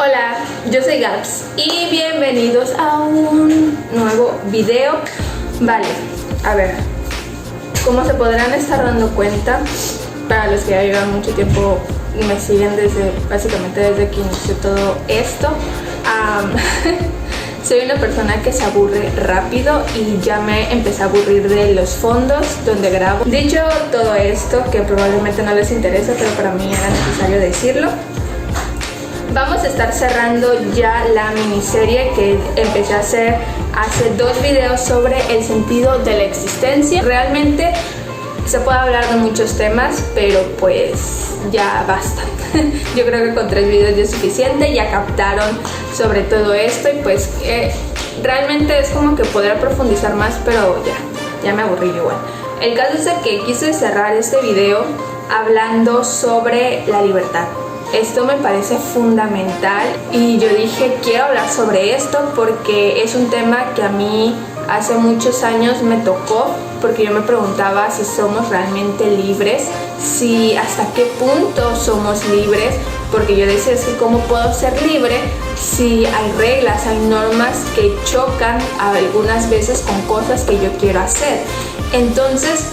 Hola, yo soy Gabs y bienvenidos a un nuevo video. Vale, a ver, como se podrán estar dando cuenta, para los que ya llevan mucho tiempo y me siguen básicamente desde que inició todo esto, soy una persona que se aburre rápido y ya me empecé a aburrir de los fondos donde grabo. Dicho todo esto, que probablemente no les interesa, pero para mí era necesario decirlo, vamos a estar cerrando ya la miniserie que empecé a hacer hace 2 videos sobre el sentido de la existencia. Realmente se puede hablar de muchos temas, pero pues ya basta. Yo creo que con 3 videos ya es suficiente, ya captaron sobre todo esto y pues realmente es como que poder profundizar más, pero ya me aburrí igual. El caso es que quise cerrar este video hablando sobre la libertad. Esto me parece fundamental y yo dije quiero hablar sobre esto porque es un tema que a mí hace muchos años me tocó, porque yo me preguntaba si somos realmente libres, si hasta qué punto somos libres, porque yo decía, es que cómo puedo ser libre si hay reglas, hay normas que chocan algunas veces con cosas que yo quiero hacer. Entonces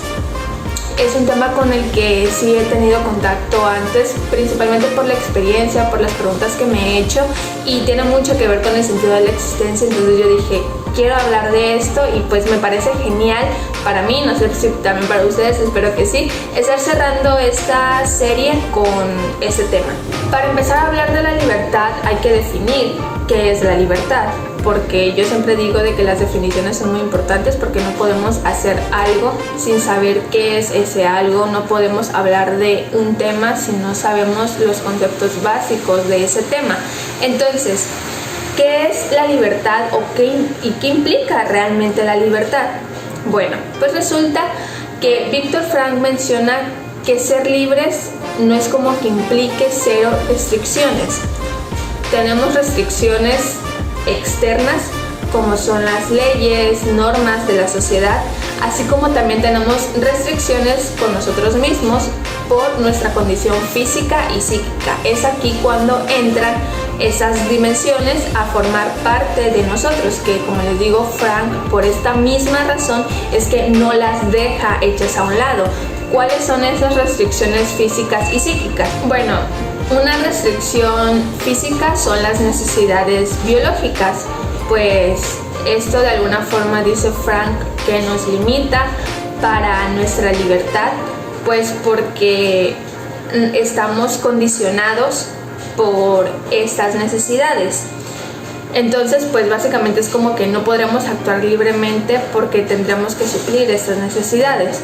es un tema con el que sí he tenido contacto antes, principalmente por la experiencia, por las preguntas que me he hecho, y tiene mucho que ver con el sentido de la existencia. Entonces yo dije, quiero hablar de esto y pues me parece genial para mí, no sé si también para ustedes, espero que sí, estar cerrando esta serie con ese tema. Para empezar a hablar de la libertad hay que definir qué es la libertad, porque yo siempre digo de que las definiciones son muy importantes, porque no podemos hacer algo sin saber qué es ese algo, no podemos hablar de un tema si no sabemos los conceptos básicos de ese tema. Entonces, ¿qué es la libertad y qué implica realmente la libertad? Bueno, pues resulta que Viktor Frankl menciona que ser libres no es como que implique 0 restricciones. Tenemos restricciones externas, como son las leyes, normas de la sociedad, así como también tenemos restricciones con nosotros mismos por nuestra condición física y psíquica. Es aquí cuando entran esas dimensiones a formar parte de nosotros, que como les digo, Frankl por esta misma razón es que no las deja hechas a un lado. ¿Cuáles son esas restricciones físicas y psíquicas? Bueno, una restricción física son las necesidades biológicas, pues esto de alguna forma dice Frankl que nos limita para nuestra libertad, pues porque estamos condicionados por estas necesidades. Entonces pues básicamente es como que no podremos actuar libremente porque tendremos que suplir estas necesidades.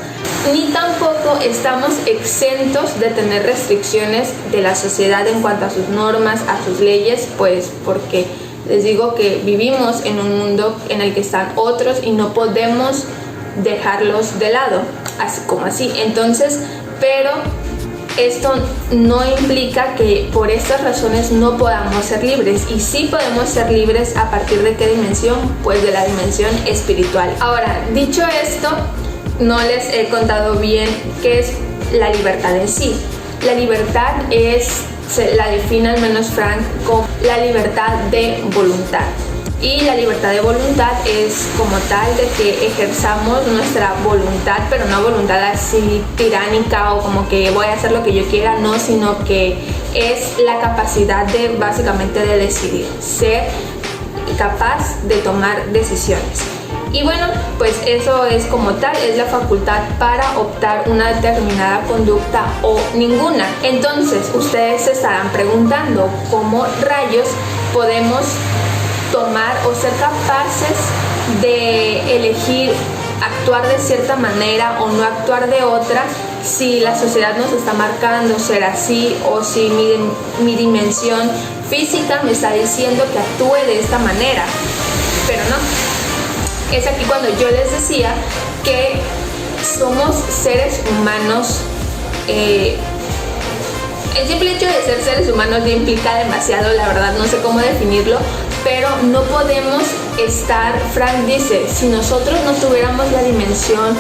Ni tampoco estamos exentos de tener restricciones de la sociedad en cuanto a sus normas, a sus leyes, pues porque les digo que vivimos en un mundo en el que están otros y no podemos dejarlos de lado, así como así. Entonces, pero esto no implica que por estas razones no podamos ser libres, y sí podemos ser libres a partir de qué dimensión, pues de la dimensión espiritual. Ahora, dicho esto, no les he contado bien qué es la libertad en sí. La libertad la define al menos Frankl como la libertad de voluntad. Y la libertad de voluntad es como tal de que ejerzamos nuestra voluntad, pero no voluntad así tiránica o como que voy a hacer lo que yo quiera, no, sino que es la capacidad de básicamente de decidir, ser capaz de tomar decisiones. Y bueno, pues eso es como tal, es la facultad para optar una determinada conducta o ninguna. Entonces ustedes se estarán preguntando cómo rayos podemos tomar o ser capaces de elegir actuar de cierta manera o no actuar de otra, si la sociedad nos está marcando ser así, o si mi dimensión física me está diciendo que actúe de esta manera, pero no. Es aquí cuando yo les decía que somos seres humanos. El simple hecho de ser seres humanos ya implica demasiado, la verdad no sé cómo definirlo, pero no podemos estar, Frankl dice, si nosotros no tuviéramos la dimensión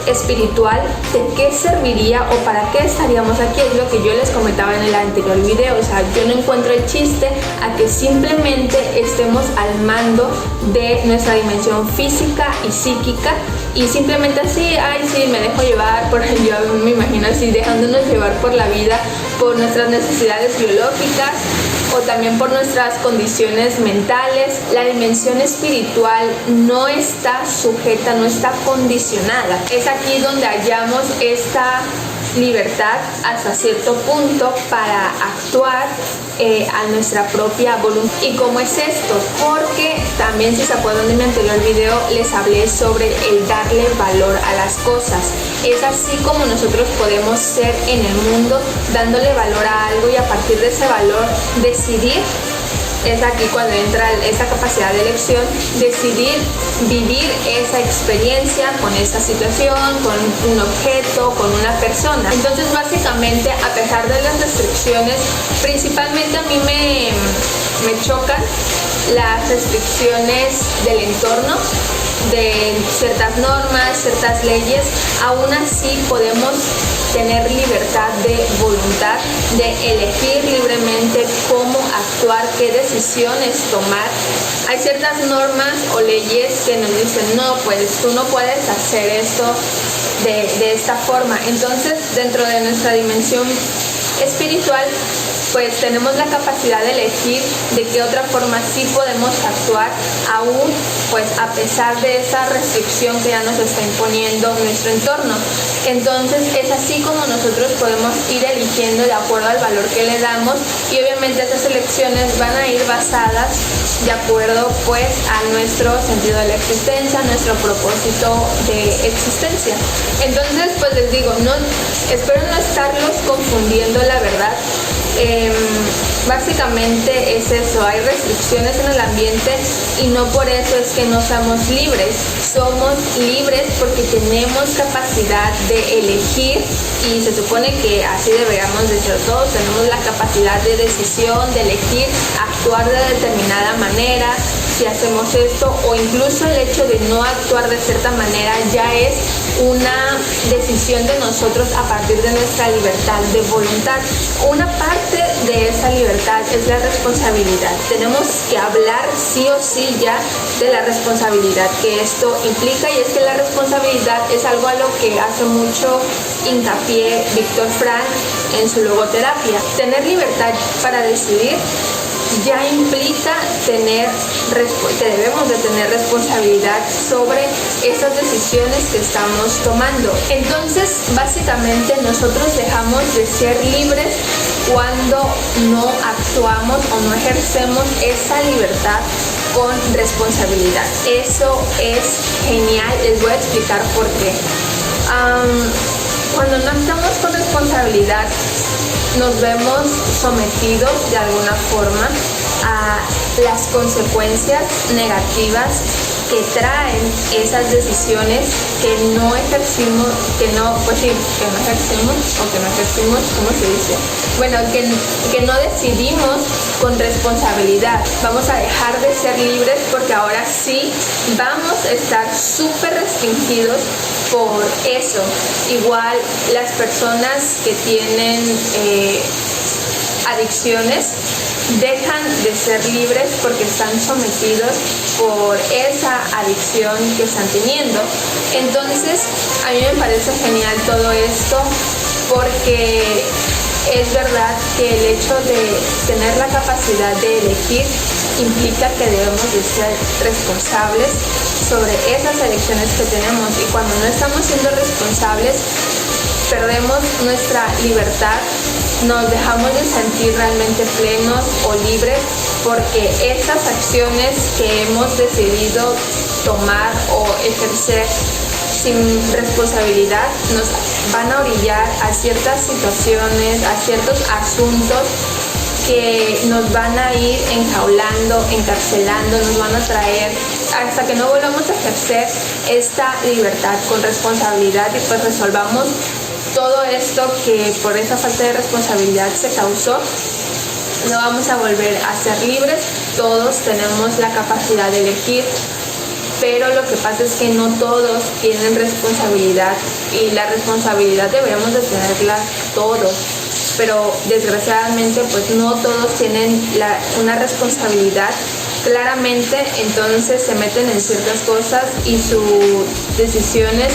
espiritual, ¿de qué serviría o para qué estaríamos aquí? Es lo que yo les comentaba en el anterior video. O sea, yo no encuentro el chiste a que simplemente estemos al mando de nuestra dimensión física y psíquica y simplemente así, ay sí, me dejo llevar por, yo me imagino así, dejándonos llevar por la vida, por nuestras necesidades biológicas o también por nuestras condiciones mentales. La dimensión espiritual no está sujeta, no está condicionada. Es aquí donde hallamos esta libertad hasta cierto punto para actuar a nuestra propia voluntad. ¿Y cómo es esto? Porque también, si se acuerdan de mi anterior video, les hablé sobre el darle valor a las cosas. Es así como nosotros podemos ser en el mundo, dándole valor a algo y a partir de ese valor decidir. Es aquí cuando entra esa capacidad de elección, decidir vivir esa experiencia con esa situación, con un objeto, con una persona. Entonces, básicamente, a pesar de las restricciones, principalmente a mí me chocan las restricciones del entorno, de ciertas normas, ciertas leyes. Aún así podemos tener libertad de voluntad, de elegir libremente cómo actuar, qué decisiones tomar. Hay ciertas normas o leyes que nos dicen, no, pues tú no puedes hacer esto de esta forma. Entonces, dentro de nuestra dimensión espiritual, pues tenemos la capacidad de elegir de qué otra forma sí podemos actuar, aún pues a pesar de esa restricción que ya nos está imponiendo nuestro entorno. Entonces es así como nosotros podemos ir eligiendo de acuerdo al valor que le damos, y obviamente esas elecciones van a ir basadas de acuerdo pues a nuestro sentido de la existencia, nuestro propósito de existencia. Entonces pues les digo, no, espero no estarlos confundiendo, la verdad. Básicamente es eso, hay restricciones en el ambiente y no por eso es que no somos libres. Somos libres porque tenemos capacidad de elegir, y se supone que así deberíamos de ser todos. Tenemos la capacidad de decisión, de elegir actuar de determinada manera. Si hacemos esto, o incluso el hecho de no actuar de cierta manera, ya es una decisión de nosotros a partir de nuestra libertad de voluntad. Una parte de esa libertad es la responsabilidad. Tenemos que hablar sí o sí ya de la responsabilidad que esto implica, y es que la responsabilidad es algo a lo que hace mucho hincapié Víctor Frank en su logoterapia. Tener libertad para decidir ya implica que debemos de tener responsabilidad sobre esas decisiones que estamos tomando. Entonces, básicamente nosotros dejamos de ser libres cuando no actuamos o no ejercemos esa libertad con responsabilidad. Eso es genial, les voy a explicar por qué. Cuando no actuamos con responsabilidad, nos vemos sometidos de alguna forma a las consecuencias negativas que traen esas decisiones que no ejercimos, ¿cómo se dice? Bueno, que no decidimos con responsabilidad. Vamos a dejar de ser libres porque ahora sí vamos a estar súper restringidos por eso. Igual las personas que tienen adicciones dejan de ser libres porque están sometidos por esa adicción que están teniendo. Entonces, a mí me parece genial todo esto, porque es verdad que el hecho de tener la capacidad de elegir implica que debemos de ser responsables sobre esas elecciones que tenemos, y cuando no estamos siendo responsables perdemos nuestra libertad, nos dejamos de sentir realmente plenos o libres, porque esas acciones que hemos decidido tomar o ejercer sin responsabilidad nos van a orillar a ciertas situaciones, a ciertos asuntos que nos van a ir enjaulando, encarcelando, nos van a traer hasta que no volvamos a ejercer esta libertad con responsabilidad, y pues resolvamos todo esto que por esa falta de responsabilidad se causó. No vamos a volver a ser libres. Todos tenemos la capacidad de elegir, pero lo que pasa es que no todos tienen responsabilidad y la responsabilidad deberíamos de tenerla todos, pero desgraciadamente pues no todos tienen una responsabilidad claramente, entonces se meten en ciertas cosas y sus decisiones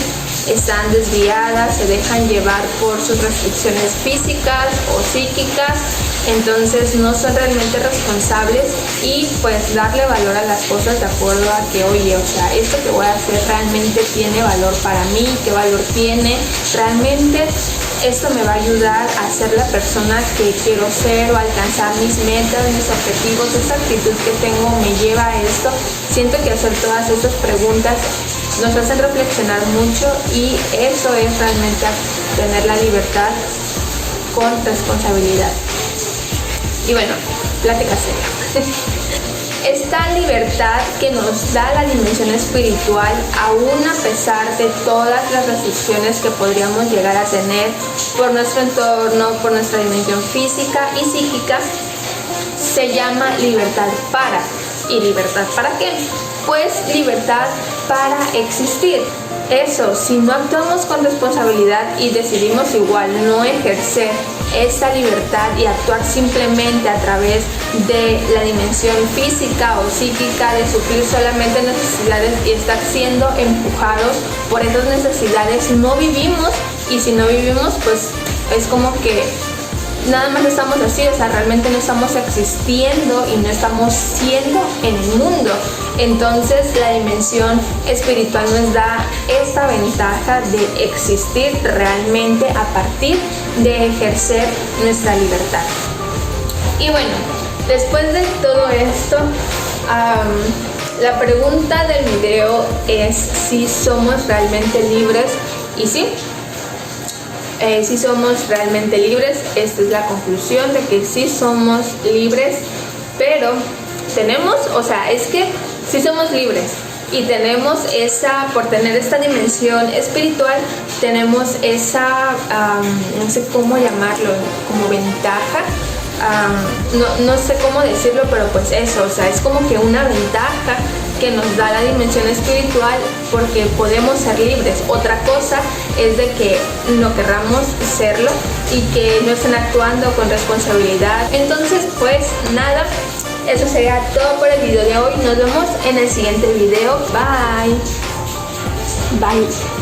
están desviadas, se dejan llevar por sus restricciones físicas o psíquicas, entonces no son realmente responsables y pues darle valor a las cosas de acuerdo a que, oye, o sea, esto que voy a hacer realmente tiene valor para mí, qué valor tiene, realmente esto me va a ayudar a ser la persona que quiero ser o alcanzar mis metas, mis objetivos, esta actitud que tengo me lleva a esto. Siento que hacer todas estas preguntas nos hacen reflexionar mucho y eso es realmente tener la libertad con responsabilidad. Y bueno, plática seria. Esta libertad que nos da la dimensión espiritual, aún a pesar de todas las restricciones que podríamos llegar a tener por nuestro entorno, por nuestra dimensión física y psíquica, se llama libertad para. ¿Y libertad para qué? Pues libertad para existir. Eso, si no actuamos con responsabilidad y decidimos igual no ejercer esa libertad y actuar simplemente a través de la dimensión física o psíquica, de suplir solamente necesidades y estar siendo empujados por esas necesidades, no vivimos, y si no vivimos pues es como que nada más estamos así, o sea, realmente no estamos existiendo y no estamos siendo en el mundo. Entonces la dimensión espiritual nos da esta ventaja de existir realmente a partir de ejercer nuestra libertad. Y bueno, después de todo esto, la pregunta del video es si somos realmente libres, y sí. Si somos realmente libres, esta es la conclusión de que sí somos libres, pero tenemos, o sea, es que sí somos libres y tenemos por tener esta dimensión espiritual, tenemos esa, no sé cómo llamarlo, como ventaja, no sé cómo decirlo, pero pues eso, o sea, es como que una ventaja que nos da la dimensión espiritual porque podemos ser libres. Otra cosa es de que no querramos serlo y que no estén actuando con responsabilidad. Entonces pues nada, eso sería todo por el video de hoy. Nos vemos en el siguiente video. Bye. Bye.